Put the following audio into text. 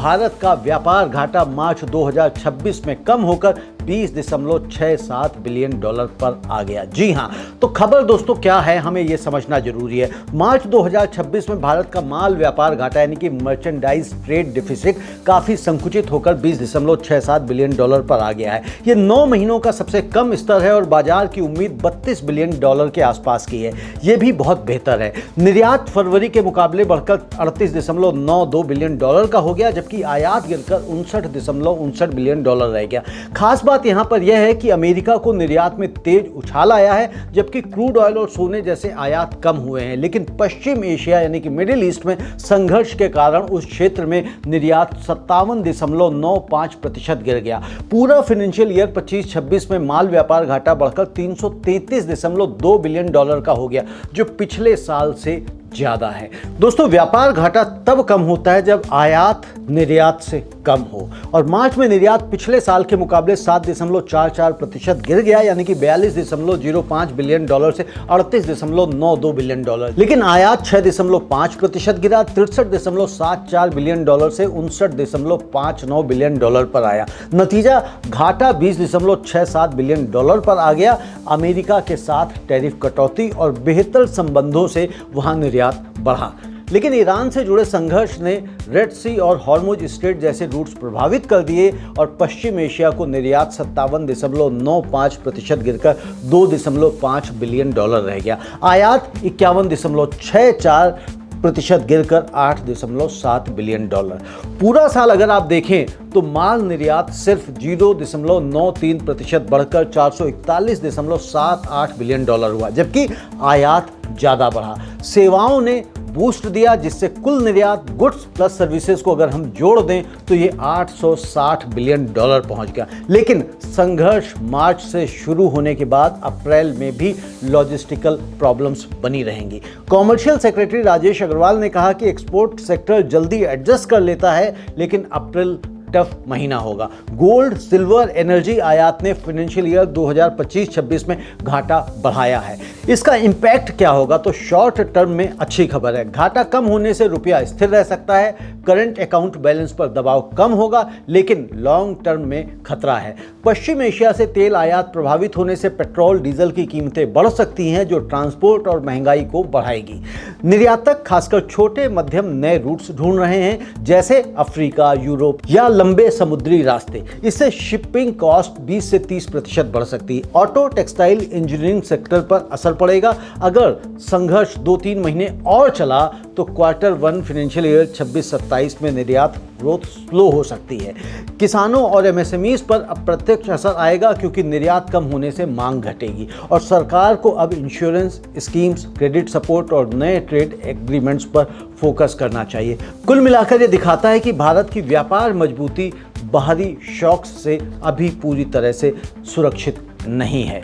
भारत का व्यापार घाटा मार्च 2026 में कम होकर 20.67 बिलियन डॉलर पर आ गया। जी हां, तो खबर दोस्तों क्या है, हमें यह समझना जरूरी है। मार्च 2026 में भारत का माल व्यापार घाटा यानी कि मर्चेंडाइज ट्रेड डिफिसिट काफी संकुचित होकर 20.67 बिलियन डॉलर पर आ गया है। यह 9 महीनों का सबसे कम स्तर है और बाजार की उम्मीद 32 बिलियन डॉलर के आसपास की है। यह भी बहुत बेहतर है। निर्यात फरवरी के मुकाबले बढ़कर 38.92 बिलियन डॉलर का हो गया, जबकि आयात गिरकर 59.59 बिलियन डॉलर रह गया। खास बात यहां पर यह है कि अमेरिका को निर्यात में तेज उछाल आया है, जबकि क्रूड ऑयल और सोने जैसे आयात कम हुए हैं। लेकिन पश्चिम एशिया यानी कि मिडिल ईस्ट में संघर्ष के कारण उस क्षेत्र में निर्यात 57.95% गिर गया। पूरा फाइनेंशियल ईयर 25-26 में माल व्यापार घाटा बढ़कर 333.2 बिलियन डॉलर का हो गया, जो पिछले साल से ज्यादा है। दोस्तों, व्यापार घाटा तब कम होता है जब आयात निर्यात से कम हो, और मार्च में निर्यात पिछले साल के मुकाबले 7.44% गिर गया, यानी कि 42.05 बिलियन डॉलर से 38.92 बिलियन डॉलर। लेकिन आयात 6.5% गिरा, 63.74 बिलियन डॉलर से 59.59 बिलियन डॉलर पर आया। नतीजा, घाटा 20.67 बिलियन डॉलर पर आ गया। अमेरिका के साथ टैरिफ कटौती और बेहतर संबंधों से वहां निर्यात बढ़ा, लेकिन ईरान से जुड़े संघर्ष ने रेड सी और हॉर्मुज स्ट्रेट जैसे रूट्स प्रभावित कर दिए और पश्चिम एशिया को निर्यात 57.95% गिरकर 2.5 बिलियन डॉलर रह गया। आयात 51.64% गिरकर 8.7 बिलियन डॉलर। पूरा साल अगर आप देखें तो माल निर्यात सिर्फ 0.93% बढ़कर 441.78 बिलियन डॉलर हुआ, जबकि आयात ज्यादा बढ़ा। सेवाओं ने बूस्ट दिया, जिससे कुल निर्यात गुड्स प्लस सर्विसेज को अगर हम जोड़ दें तो ये 860 बिलियन डॉलर पहुंच गया। लेकिन संघर्ष मार्च से शुरू होने के बाद अप्रैल में भी लॉजिस्टिकल प्रॉब्लम्स बनी रहेंगी। कॉमर्शियल सेक्रेटरी राजेश अग्रवाल ने कहा कि एक्सपोर्ट सेक्टर जल्दी एडजस्ट कर लेता है, लेकिन अप्रैल टफ महीना होगा। गोल्ड, सिल्वर, एनर्जी आयात ने फाइनेंशियल ईयर 2025-26 में घाटा बढ़ाया है। इसका इंपैक्ट क्या होगा? तो शॉर्ट टर्म में अच्छी खबर है। घाटा कम होने से रुपया स्थिर रह सकता है, करंट अकाउंट बैलेंस पर दबाव कम होगा, लेकिन लॉन्ग टर्म में खतरा है। पश्चिम एशिया से तेल आयात प्रभावित होने से पेट्रोल, डीजल की कीमतें बढ़ सकती हैं, जो ट्रांसपोर्ट और महंगाई को बढ़ाएगी। निर्यातक खासकर छोटे मध्यम नए रूट्स ढूंढ रहे हैं, जैसे अफ्रीका, यूरोप या लंबे समुद्री रास्ते। इससे शिपिंग कॉस्ट 20 से 30% बढ़ सकती है। ऑटो, टेक्सटाइल, इंजीनियरिंग सेक्टर पर असर पड़ेगा। अगर संघर्ष 2-3 महीने और चला तो क्वार्टर 1 फाइनेंशियल ईयर 26-27 में निर्यात ग्रोथ स्लो हो सकती है। किसानों और एमएसएमईज पर अप्रत्यक्ष असर आएगा, क्योंकि निर्यात कम होने से मांग घटेगी, और सरकार को अब इंश्योरेंस स्कीम्स, क्रेडिट सपोर्ट और नए ट्रेड एग्रीमेंट्स पर फोकस करना चाहिए। कुल मिलाकर ये दिखाता है कि भारत की व्यापार मजबूती बाहरी शॉक्स से अभी पूरी तरह से सुरक्षित नहीं है।